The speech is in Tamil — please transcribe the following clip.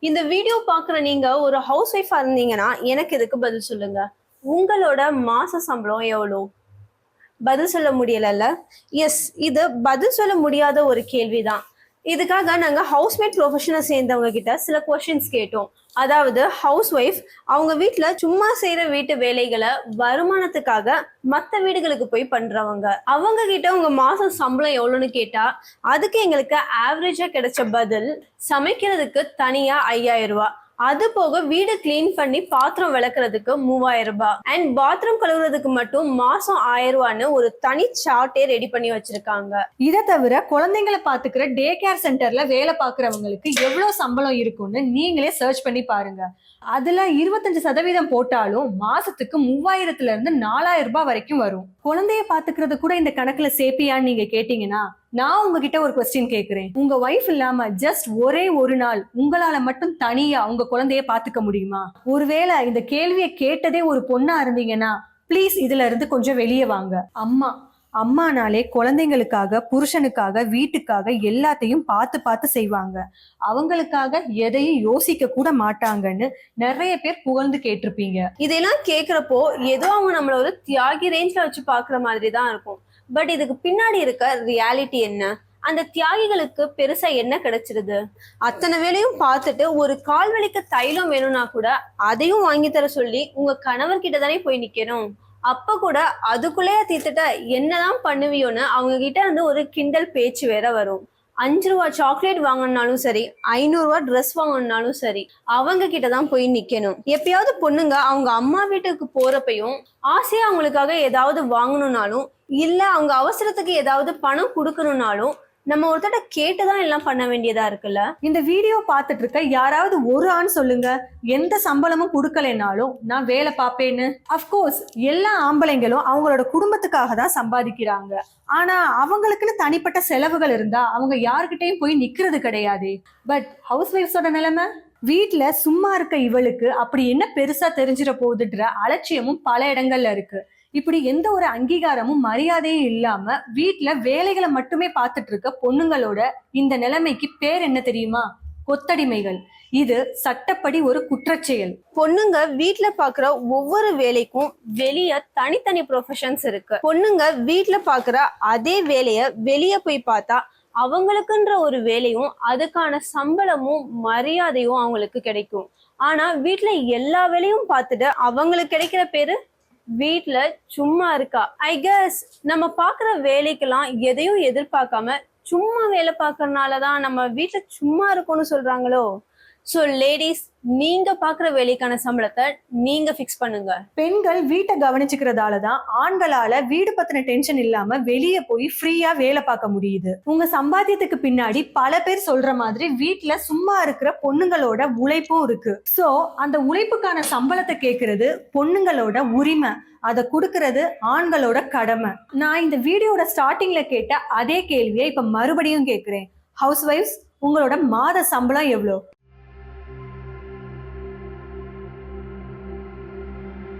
இந்த வீடியோ பாக்குற நீங்க ஒரு ஹவுஸ் ஒய்ஃபா இருந்தீங்கன்னா எனக்கு இதுக்கு பதில் சொல்லுங்க. உங்களோட மாச சம்பளம் எவ்வளோ? பதில் சொல்ல முடியலல்ல? எஸ், இது பதில் சொல்ல முடியாத ஒரு கேள்விதான். இதுக்காக நாங்க ஹவுஸ்மேட் ப்ரொஃபஷனை சேர்ந்தவங்க கிட்ட சில கொஸ்டின்ஸ் கேட்டோம். அதாவது ஹவுஸ் ஒய்ஃப் அவங்க வீட்டுல சும்மா செய்யற வீட்டு வேலைகளை வருமானத்துக்காக மத்த வீடுகளுக்கு போய் பண்றவங்க. அவங்க கிட்ட உங்க மாசம் சம்பளம் எவ்வளவுன்னு கேட்டா அதுக்கு எங்களுக்கு ஆவரேஜா கிடைச்ச பதில் சமைக்கிறதுக்கு தனியா 5000 ரூபாய், அது போக வீடு கிளீன் பண்ணி பாத்திரம் விளக்குறதுக்கு 3000 ரூபாய் அண்ட் பாத்ரூம் கழுவுறதுக்கு மட்டும் மாசம் 1000 ரூபான்னு ஒரு தனி சார்ட்டே ரெடி பண்ணி வச்சிருக்காங்க. இதை தவிர குழந்தைங்களை பாத்துக்கிற டே கேர் சென்டர்ல வேலை பாக்குறவங்களுக்கு எவ்வளவு சம்பளம் இருக்கும்னு நீங்களே சர்ச் பண்ணி பாருங்க. அதுல 25% போட்டாலும் மாசத்துக்கு 3000 இருந்து 4000 ரூபாய் வரைக்கும் வரும். குழந்தைய பாத்துக்கிறது கூட இந்த கணக்குல சேப்பியான்னு நீங்க கேட்டீங்கன்னா நான் உங்ககிட்ட ஒரு கொஸ்டின் கேக்குறேன். உங்க ஒய்ஃப் இல்லாம ஜஸ்ட் ஒரே ஒரு நாள் உங்களால மட்டும் தனியா உங்க குழந்தைய பாத்துக்க முடியுமா? ஒருவேளை இந்த கேள்வியை கேட்டதே ஒரு பொண்ணா இருந்தீங்கன்னா பிளீஸ் இதுல இருந்து கொஞ்சம் வெளியே வாங்க. அம்மானாலே குழந்தைங்களுக்காக, புருஷனுக்காக, வீட்டுக்காக எல்லாத்தையும் பார்த்து பார்த்து செய்வாங்க. அவங்களுக்காக எதையும் யோசிக்க கூட மாட்டாங்கன்னு நிறைய பேர் புகழ்ந்து கேட்டிருப்பீங்க. இதெல்லாம் கேக்குறப்போ ஏதோ அவங்க நம்மள ஒரு தியாகி ரேஞ்ச்ல வச்சு பாக்குற மாதிரி தான் இருக்கும். பட் இதுக்கு பின்னாடி இருக்க ரியாலிட்டி என்ன? அந்த தியாகிகளுக்கு பெருசா என்ன கிடைச்சிருது? அத்தனை வேலையும் பார்த்துட்டு ஒரு கால் வலிக்கு தைலம் வேணும்னா கூட அதையும் வாங்கி தர சொல்லி உங்க கணவர் கிட்ட தானே போய் நிக்கணும். அப்ப கூட அதுக்குள்ளேயே தீர்த்துட்ட என்னதான் பண்ணுவியோன்னு அவங்க கிட்ட இருந்து ஒரு கிண்டல் பேச்சு வேற வரும். 5 ரூபா சாக்லேட் வாங்கினாலும் சரி, 500 ரூபா ட்ரெஸ் வாங்கினாலும் சரி, அவங்க கிட்டதான் போய் நிக்கணும். எப்பயாவது பொண்ணுங்க அவங்க அம்மா வீட்டுக்கு போறப்பையும் ஆசையா அவங்களுக்காக ஏதாவது வாங்கணும்னாலும் இல்ல அவங்க அவசரத்துக்கு ஏதாவது பணம் கொடுக்கணும்னாலும் நம்ம ஒருத்தட்ட கேட்டுதான் எல்லாம் பண்ண வேண்டியதா இருக்குல்ல. இந்த வீடியோ பார்த்துட்டு இருக்க யாராவது ஒரு ஆண் சொல்லுங்க, எந்த சம்பளமும் கொடுக்கலைனாலும் நான் வேலை பார்ப்பேன்னு. அப்கோர்ஸ் எல்லா ஆம்பளைங்களும் அவங்களோட குடும்பத்துக்காக தான் சம்பாதிக்கிறாங்க. ஆனா அவங்களுக்குன்னு தனிப்பட்ட செலவுகள் இருந்தா அவங்க யாருக்கிட்டையும் போய் நிக்கிறது கிடையாது. பட் ஹவுஸ் ஒய்ஃப்ஸோட நிலைமை, வீட்டுல சும்மா இருக்க இவளுக்கு அப்படி என்ன பெருசா தெரிஞ்சிட போகுதுன்ற அலட்சியமும் பல இடங்கள்ல இருக்கு. இப்படி எந்த ஒரு அங்கீகாரமும் மரியாதையும் இல்லாம வீட்டுல வேலைகளை மட்டுமே பார்த்துட்டு இருக்க பொண்ணுங்களோட இந்த நிலைமைக்கு பேர் என்ன தெரியுமா? கொத்தடிமைகள். இது சட்டப்படி ஒரு குற்றச்செயல். பொண்ணுங்க வீட்டுல பாக்குற ஒவ்வொரு வேலைக்கும் வெளிய தனித்தனி ப்ரொஃபஷன்ஸ் இருக்கு. பொண்ணுங்க வீட்டுல பாக்குற அதே வேலைய வெளிய போய் பார்த்தா அவங்களுக்குன்ற ஒரு வேலையும் அதுக்கான சம்பளமும் மரியாதையும் அவங்களுக்கு கிடைக்கும். ஆனா வீட்டுல எல்லா வேலையும் பார்த்துட்டு அவங்களுக்கு கிடைக்கிற பேரு வீட்டுல சும்மா இருக்கா. ஐ கெஸ் நம்ம பாக்குற வேலைக்கெல்லாம் எதையும் எதிர்பார்க்காம சும்மா வேலை பார்க்கறதுனாலதான் நம்ம வீட்டுல சும்மா இருக்கோம்னு சொல்றாங்களோ. ஸோ லேடிஸ், நீங்க பாக்குற வேலைக்கான சம்பளத்தை நீங்க ஃபிக்ஸ் பண்ணுங்க. பெண்கள் வீட்டை கவனிச்சுக்கிறதாலதான் ஆண்களால வீடு பத்தின டென்ஷன் இல்லாம வெளியே போய் ஃப்ரீயா வேலை பார்க்க முடியுது. உங்க சம்பாத்தியத்துக்கு பின்னாடி பல பேர் சொல்ற மாதிரி வீட்டுல சும்மா இருக்கிற பொண்ணுங்களோட உழைப்பும் இருக்கு. சோ அந்த உழைப்புக்கான சம்பளத்தை கேட்கறது பொண்ணுங்களோட உரிமை, அதை கொடுக்கறது ஆண்களோட கடமை. நான் இந்த வீடியோட ஸ்டார்டிங்ல கேட்ட அதே கேள்வியை இப்ப மறுபடியும் கேட்கிறேன். ஹவுஸ் ஒய்ஃப்ஸ், உங்களோட மாத சம்பளம் எவ்வளோ?